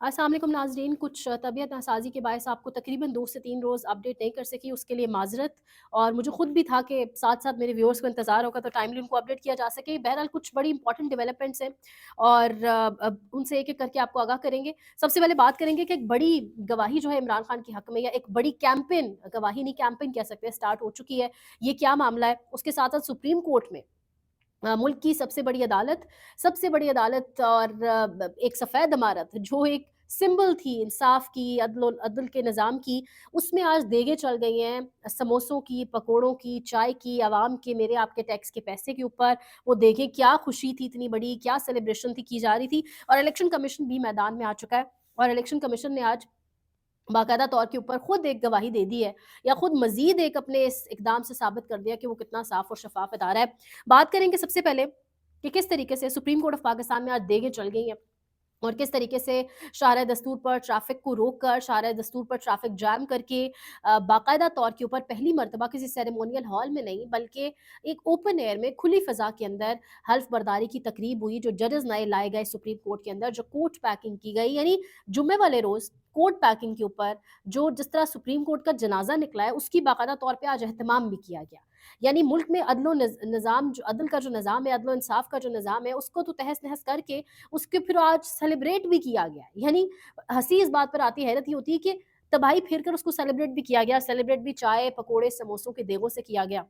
अस्सलाम वालेकुम नाज़रीन, कुछ तबीयत नासाज़ी के बायस आपको तकरीबन 2 से 3 रोज़ अपडेट नहीं कर सकी, उसके लिए माज़रत। और मुझे खुद भी था कि साथ-साथ मेरे व्यूअर्स को इंतज़ार होगा तो टाइमली उनको अपडेट किया जा सके। बहरहाल कुछ बड़ी इंपॉर्टेंट डेवलपमेंट्स हैं और अब उनसे एक-एक करके आपको आगाह करेंगे। सबसे पहले बात करेंगे कि एक बड़ी गवाही जो है इमरान खान के हक़ में, या एक बड़ी कैंपेन, गवाही नहीं कैंपेन कह सकते हैं, स्टार्ट हो चुकी है। ये क्या मामला है? उसके साथ-साथ सुप्रीम कोर्ट में मुल्क की सबसे बड़ी अदालत और एक सफ़ेद इमारत जो एक सिंबल थी इंसाफ की, अदल के निज़ाम की, उसमें आज देगे चल गई हैं समोसों की, पकोड़ों की, चाय की, आवाम के, मेरे आपके टैक्स के पैसे के ऊपर। वो देखें क्या खुशी थी इतनी बड़ी, क्या सेलिब्रेशन थी की जा रही थी। और इलेक्शन कमीशन भी मैदान में आ चुका है और इलेक्शन कमीशन ने आज बाकायदा तौर के ऊपर खुद एक गवाही दे दी है, या खुद मज़ीद एक अपने इस इकदाम से साबित कर दिया कि वो कितना साफ़ और शफ़ाफ़ इदारा है। बात करेंगे सबसे पहले कि किस तरीके से सुप्रीम कोर्ट ऑफ पाकिस्तान में आज देगें चल गई हैं और किस तरीके से शाहराह दस्तूर पर ट्रैफ़िक को रोक कर, शाहराह दस्तूर पर ट्रैफ़िक जैम करके बाकायदा तौर के ऊपर पहली मर्तबा किसी सेरेमोनियल हॉल में नहीं, बल्कि एक ओपन एयर में खुली फ़ज़ा के अंदर हल्फ़ बर्दारी की तकरीब हुई। जो जजेस नए लाए गए सुप्रीम कोर्ट के अंदर, जो कोर्ट पैकिंग की गई, यानी जुम्मे वाले रोज़ कोर्ट पैकिंग के ऊपर जो जिस तरह सुप्रीम कोर्ट का जनाज़ा निकला है, उसकी बाकायदा तौर पे आज एहतमाम भी किया गया। यानी मुल्क में अदल निज़ाम, जो अदल का जो निज़ाम है, अदल इंसाफ का जो निज़ाम है, उसको तो तहस-नहस करके उसके फिर आज सेलिब्रेट भी किया गया है। यानी हँसी इस बात पर आती है, हैरत ये होती है कि तबाही फेर कर उसको सेलिब्रेट भी किया गया। सेलिब्रेट भी चाय, पकोड़े, समोसों के देगों से किया गया।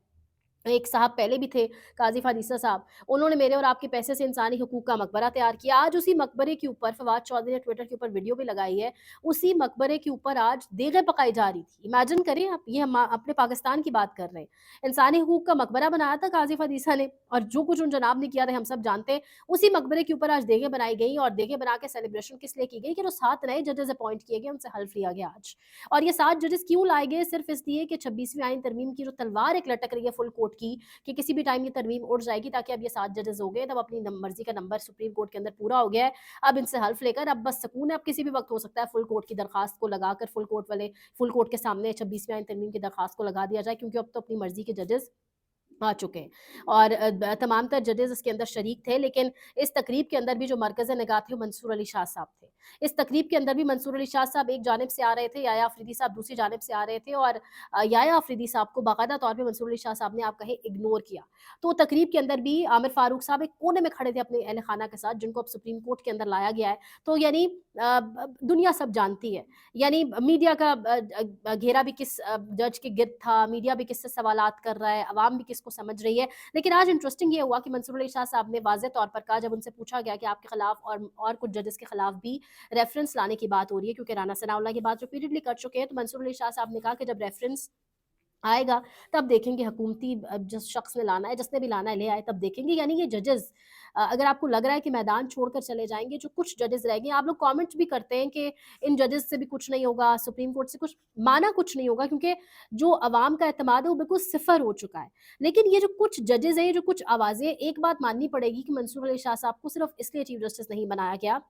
एक साहब पहले भी थे, काज़ी फ़ादीसा साहब, उन्होंने मेरे और आपके पैसे से इंसानी हकूक़ का मकबरा तैयार किया। आज उसी मकबरे के ऊपर फवाद चौधरी ने ट्विटर के ऊपर वीडियो भी लगाई है, उसी मकबरे के ऊपर आज देगें पकाई जा रही थी। इमेजिन करें आप, ये हम अपने पाकिस्तान की बात कर रहे हैं। इंसानी हकूक़ का मकबरा बनाया था काज़ी फ़ादीसा ने, और जो कुछ उन जनाब ने किया था हम सब जानते हैं। उसी मकबरे के ऊपर आज देगें बनाई गई, और देगें बना के सेलिब्रेशन किस लिए की गई कि जो 7 नए जजेस अपॉइंट किए गए, उनसे हल्फ़ लिया गया आज। और ये 7 जजेस क्यों लाए गए? सिर्फ़ इसलिए कि 26वीं आईन तरमीम की जो तलवार एक लटक रही है फुल कोर्ट की, कि किसी भी टाइम ये तरमीम उड़ जाएगी, ताकि अब ये 7 जजेस हो गए, तब अपनी मर्ज़ी का नंबर सुप्रीम कोर्ट के अंदर पूरा हो गया है। अब इनसे हल्फ़ लेकर अब बस सुकून है, अब किसी भी वक़्त हो सकता है फुल कोर्ट की दरख़्वास्त को लगाकर फुल कोर्ट के सामने 26वीं आईन तरमीम की दरख़्वास्त को लगा दिया जाए, क्योंकि अब तो अपनी मर्ज़ी के जजेस आ चुके हैं। और तमाम तर जजेस इसके अंदर शरीक थे, लेकिन इस तकरीब के अंदर भी जो मरकज़ निगाह थे वो मंसूर अली शाह साहब थे। इस तकरीब के अंदर भी मंसूर अली शाह साहब एक जानिब से आ रहे थे, याया अफरीदी साहब दूसरी जानिब से आ रहे थे, और याया अफरीदी साहब को बाकायदा तौर पे मंसूर अली शाह साहब ने आप कहें इग्नोर किया। तो तकरीब के अंदर भी आमिर फारूक साहब एक कोने में खड़े थे अपने अहल खाना के साथ, जिनको अब सुप्रीम कोर्ट के अंदर लाया गया है। तो यानी दुनिया सब जानती है, यानी मीडिया का घेरा भी किस जज के गिर्द था, मीडिया भी किससे सवालात कर रहा है, अवाम भी किसको समझ रही है। लेकिन आज इंटरेस्टिंग ये हुआ कि मंसूर अली शाह साहब ने वाज़ेह तौर पर कहा, जब उनसे पूछा गया कि आपके खिलाफ और कुछ जजेस के खिलाफ भी रेफरेंस लाने की बात हो रही है, क्योंकि राना सनाउल्लाह की बात रिपीटेडली कर चुके हैं, तो मंसूर अली शाह साहब ने कहा कि जब रेफरेंस आएगा तब देखेंगे, हुकूमती जिस शख्स ने लाना है, जिसने भी लाना है ले आए, तब देखेंगे। यानी ये जजेस, अगर आपको लग रहा है कि मैदान छोड़कर चले जाएंगे, जो कुछ जजेस रह गए, आप लोग कमेंट्स भी करते हैं कि इन जजेस से भी कुछ नहीं होगा, सुप्रीम कोर्ट से कुछ माना कुछ नहीं होगा, क्योंकि जो अवाम का एतमाद है वो बिल्कुल सिफर हो चुका है। लेकिन ये जो कुछ जजेस हैं, ये जो कुछ आवाज़ें, एक बात माननी पड़ेगी कि मंसूर अली शाह साहब को सिर्फ इसलिए चीफ जस्टिस नहीं बनाया गया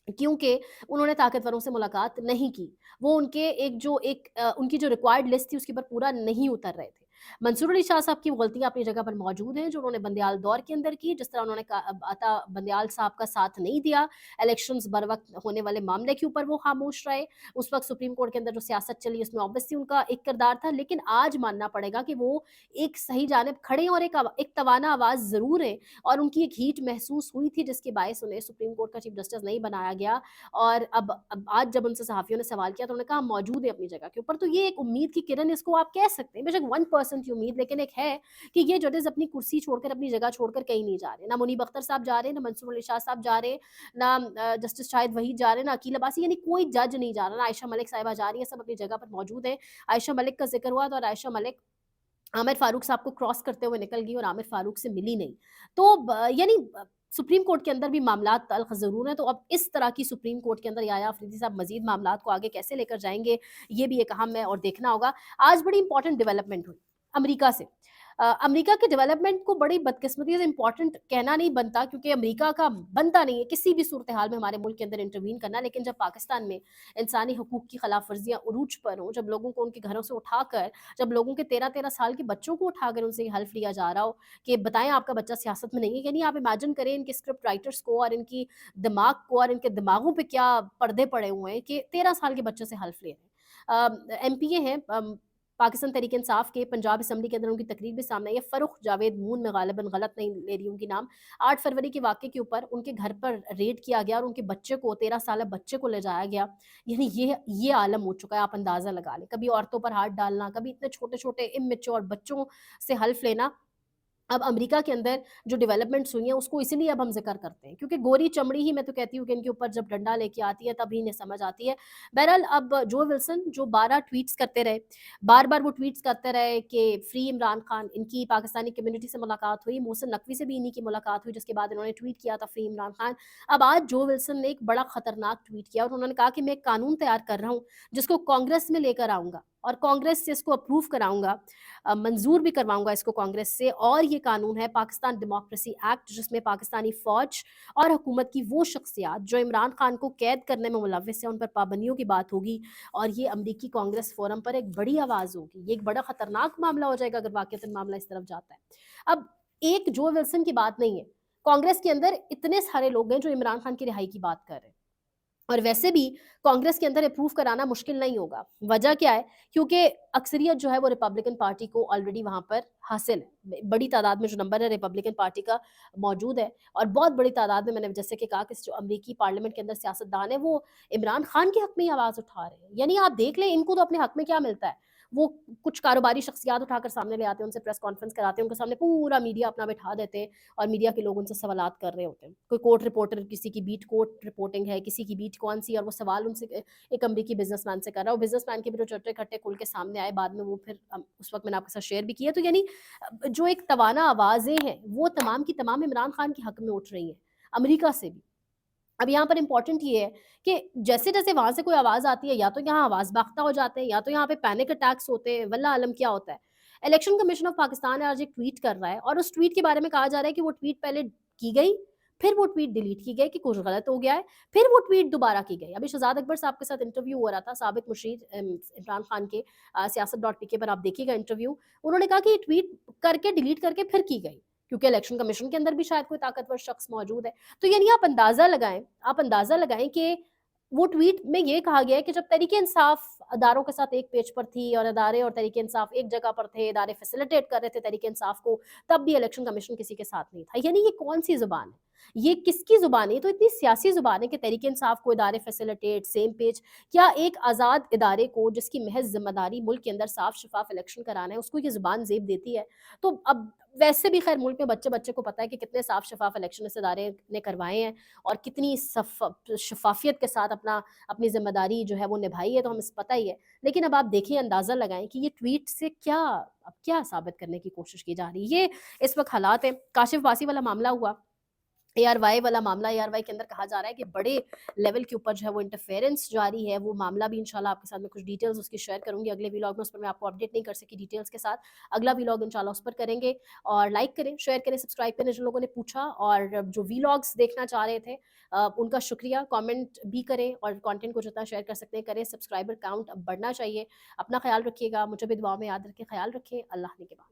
क्योंकि उन्होंने ताकतवरों से मुलाकात नहीं की। वो उनकी जो रिक्वायर्ड लिस्ट थी उसके ऊपर पूरा नहीं उतर रहे थे। मंसूर अली शाह साहब की गलतियाँ अपनी जगह पर मौजूद हैं, जो उन्होंने बंदियाल दौर के अंदर की, जिस तरह उन्होंने अता बंदियाल साहब का साथ नहीं दिया, इलेक्शंस बरवक़्त होने वाले मामले के ऊपर वो खामोश रहे। उस वक़्त सुप्रीम कोर्ट के अंदर जो सियासत चली उसमें ऑब्वियसली उनका एक किरदार था, लेकिन आज मानना पड़ेगा कि वो एक सही जानिब खड़े हैं, और एक तवाना आवाज़ ज़रूर है, और उनकी एक हीट महसूस हुई थी जिसके बायस उन्हें सुप्रीम कोर्ट का चीफ जस्टिस नहीं बनाया गया। और अब आज जब उनसे सहाफ़ियों ने सवाल किया तो उन्होंने कहा हम मौजूद है अपनी जगह के ऊपर। तो ये एक उम्मीद की किरण इसको आप कह सकते हैं, बेशक 1% की उम्मीद, लेकिन एक है कि ये जजेस अपनी कुर्सी छोड़कर, अपनी जगह छोड़कर कहीं नहीं जा रहे। ना मुनीब अख्तर साहब जा रहे हैं, ना मंसूर अली शाह साहब जा रहे हैं, ना जस्टिस शाहिद वहीद जा रहे हैं, ना अकील अब्बासी, यानी कोई जज नहीं जा रहा, ना आयशा मलिक साहिबा जा रही हैं, सब अपनी जगह पर मौजूद हैं। आयशा मलिक का ज़िक्र हुआ, तो और आयशा मलिक आमिर फारूक साहब को क्रॉस करते हुए निकल गई और आमिर फारूक से मिली नहीं। तो यानी सुप्रीम कोर्ट के अंदर भी मामलात तल्ख़ ज़रूर हैं, तो अब इस तरह की सुप्रीम कोर्ट के अंदर याया अफरीदी साहब मज़ीद मामलात को आगे कैसे लेकर जाएँगे, ये भी एक अहम है और देखना होगा। आज बड़ी इंपॉर्टेंट डेवलपमेंट हुई अमरीका से। امریکہ کے ڈیولپمنٹ کو بڑی بدقسمتی سے امپورٹنٹ کہنا نہیں بنتا، کیونکہ امریکہ کا بنتا نہیں ہے کسی بھی صورتحال میں ہمارے ملک کے اندر انٹروین کرنا، لیکن جب پاکستان میں انسانی حقوق کی خلاف ورزیاں عروج پر ہوں، جب لوگوں کو ان کے گھروں سے اٹھا کر، جب لوگوں کے 13 سال کے بچوں کو اٹھا کر ان سے یہ حلف لیا جا رہا ہو کہ بتائیں آپ کا بچہ سیاست میں نہیں ہے، یعنی آپ امیجن کریں ان کے اسکرپٹ رائٹرز کو اور ان کی دماغ کو اور ان کے دماغوں پہ کیا پردے پڑے ہوئے ہیں کہ 13 سال کے بچے سے حلف لے رہے ہیں۔ ایم پی اے ہیں پاکستان تحریک انصاف کے، پنجاب اسمبلی کے اندر ان کی تقریر بھی سامنے آئی ہے، فروخ جاوید مون، میں غالباً غلط نہیں لے رہی ہوں کی نام، 8 فروری کے واقعے کے اوپر ان کے گھر پر ریڈ کیا گیا اور ان کے بچے کو، 13 سالہ بچے کو لے جایا گیا، یعنی یہ عالم ہو چکا ہے، آپ اندازہ لگا لیں، کبھی عورتوں پر ہاتھ ڈالنا، کبھی اتنے چھوٹے چھوٹے اممیچور بچوں سے حلف لینا۔ اب امریکہ کے اندر جو ڈیولپمنٹس ہوئی ہیں اس کو اسی لیے اب ہم ذکر کرتے ہیں، کیونکہ گوری چمڑی ہی میں تو کہتی ہوں کہ ان کے اوپر جب ڈنڈا لے کے آتی ہے تب ہی انہیں سمجھ آتی ہے۔ بہرحال اب جو ولسن جو 12 ٹویٹس کرتے رہے، بار بار وہ ٹویٹس کرتے رہے کہ فری عمران خان، ان کی پاکستانی کمیونٹی سے ملاقات ہوئی، محسن نقوی سے بھی انہی کی ملاقات ہوئی، جس کے بعد انہوں نے ٹویٹ کیا تھا فری عمران خان۔ اب آج جو ولسن نے ایک بڑا خطرناک ٹویٹ کیا اور انہوں نے کہا کہ میں ایک قانون تیار کر رہا ہوں جس کو کانگریس میں لے کر آؤں گا اور کانگریس سے اس کو اپروو کراؤں گا، منظور بھی کرواؤں گا اس کو کانگریس سے، اور یہ قانون ہے پاکستان ڈیموکریسی ایکٹ، جس میں پاکستانی فوج اور حکومت کی وہ شخصیات جو عمران خان کو قید کرنے میں ملوث ہیں ان پر پابندیوں کی بات ہوگی، اور یہ امریکی کانگریس فورم پر ایک بڑی آواز ہوگی۔ یہ ایک بڑا خطرناک معاملہ ہو جائے گا اگر واقعتاً معاملہ اس طرف جاتا ہے۔ اب ایک جو ولسن کی بات نہیں ہے، کانگریس کے اندر اتنے سارے لوگ ہیں جو عمران خان کی رہائی کی بات کر رہے ہیں، اور ویسے بھی کانگریس کے اندر اپروو کرانا مشکل نہیں ہوگا۔ وجہ کیا ہے؟ کیونکہ اکثریت جو ہے وہ ریپبلکن پارٹی کو آلریڈی وہاں پر حاصل ہے، بڑی تعداد میں جو نمبر ہے ریپبلکن پارٹی کا موجود ہے، اور بہت بڑی تعداد میں نے جیسے کہ کہا کہ جو امریکی پارلیمنٹ کے اندر سیاستدان ہیں وہ عمران خان کے حق میں ہی آواز اٹھا رہے ہیں۔ یعنی آپ دیکھ لیں ان کو تو اپنے حق میں کیا ملتا ہے، وہ کچھ کاروباری شخصیات اٹھا کر سامنے لے آتے ہیں، ان سے پریس کانفرنس کراتے ہیں، ان کے سامنے پورا میڈیا اپنا بٹھا دیتے ہیں اور میڈیا کے لوگ ان سے سوالات کر رہے ہوتے ہیں۔ کوئی کورٹ رپورٹر، کسی کی بیٹ کورٹ رپورٹنگ ہے، کسی کی بیٹ کون سی، اور وہ سوال ان سے ایک امریکی بزنس مین سے کر رہا ہے، وہ بزنس مین کے بھی جو چٹے کھٹے کھل کے سامنے آئے بعد میں، وہ پھر اس وقت میں نے آپ کے ساتھ شیئر بھی کیا۔ تو یعنی جو ایک توانا آوازیں ہیں وہ تمام کی تمام عمران خان کے حق میں اٹھ رہی ہیں، امریکہ سے بھی۔ اب یہاں پر امپورٹنٹ یہ ہے کہ جیسے جیسے وہاں سے کوئی آواز آتی ہے، یا تو یہاں آواز باختہ ہو جاتے ہیں، یا تو یہاں پہ پینک اٹیکس ہوتے ہیں، واللہ عالم کیا ہوتا ہے۔ الیکشن کمیشن آف پاکستان آج ایک ٹویٹ کر رہا ہے، اور اس ٹویٹ کے بارے میں کہا جا رہا ہے کہ وہ ٹویٹ پہلے کی گئی، پھر وہ ٹویٹ ڈیلیٹ کی گئی کہ کچھ غلط ہو گیا ہے، پھر وہ ٹویٹ دوبارہ کی گئی۔ ابھی شہزاد اکبر صاحب کے ساتھ انٹرویو ہو رہا تھا، سابق مشیر عمران خان کے، سیاست.pk پر آپ دیکھیے گا انٹرویو، انہوں نے کہا کہ یہ ٹویٹ کر کے ڈیلیٹ کر کے پھر کی گئی، کیونکہ الیکشن کمیشن کے اندر بھی شاید کوئی طاقتور شخص موجود ہے۔ تو یعنی آپ اندازہ لگائیں کہ وہ ٹویٹ میں یہ کہا گیا ہے کہ جب تحریک انصاف اداروں کے ساتھ ایک پیج پر تھی، اور ادارے اور تحریک انصاف ایک جگہ پر تھے، ادارے فیسیلیٹیٹ کر رہے تھے تحریک انصاف کو، تب بھی الیکشن کمیشن کسی کے ساتھ نہیں تھا۔ یعنی یہ کون سی زبان ہے؟ یہ کس کی زبان ہے؟ یہ تو اتنی سیاسی زبان ہے کہ تحریک انصاف کو ادارے فیسیلیٹیٹ، سیم پیج، کیا ایک آزاد ادارے کو جس کی محض ذمہ داری ملک کے اندر صاف شفاف الیکشن کرانا ہے، اس کو یہ زبان زیب دیتی ہے؟ تو اب ویسے بھی خیر ملک میں بچے بچے کو پتہ ہے کہ کتنے صاف شفاف الیکشن اس ادارے نے کروائے ہیں، اور کتنی شفافیت کے ساتھ اپنی ذمہ داری جو ہے وہ نبھائی ہے، تو ہمیں پتہ ہی ہے۔ لیکن اب آپ دیکھیں، اندازہ لگائیں کہ یہ ٹویٹ سے کیا ثابت کرنے کی کوشش کی جا رہی ہے۔ یہ اس وقت حالات ہیں۔ کاشف باسی والا معاملہ ہوا، اے آر وائی والا معاملہ، اے آر وائی کے اندر کہا جا رہا ہے کہ بڑے لیول کے اوپر جو ہے وہ انٹرفیئرنس جاری ہے، وہ معاملہ بھی انشاءاللہ آپ کے ساتھ میں کچھ ڈیٹیلز اس کی شیئر کروں گی اگلے ویلاگ میں، اس پر میں آپ کو اپڈیٹ نہیں کر سکی ڈیٹیلز کے ساتھ، اگلا ویلاگ انشاءاللہ اس پر کریں گے۔ اور لائک کریں، شیئر کریں، سبسکرائب کریں جن لوگوں نے پوچھا، اور جو ویلاگز دیکھنا چاہ رہے تھے ان کا شکریہ، کامنٹ بھی کریں، اور کانٹینٹ کو جتنا شیئر کر سکتے ہیں کریں۔ سبسکرائبر کاؤنٹ اب بڑھنا چاہیے۔ اپنا خیال رکھیے گا، مجھے بھی دعاؤں میں یاد رکھیں، خیال رکھیں، اللہ نے کے بعد۔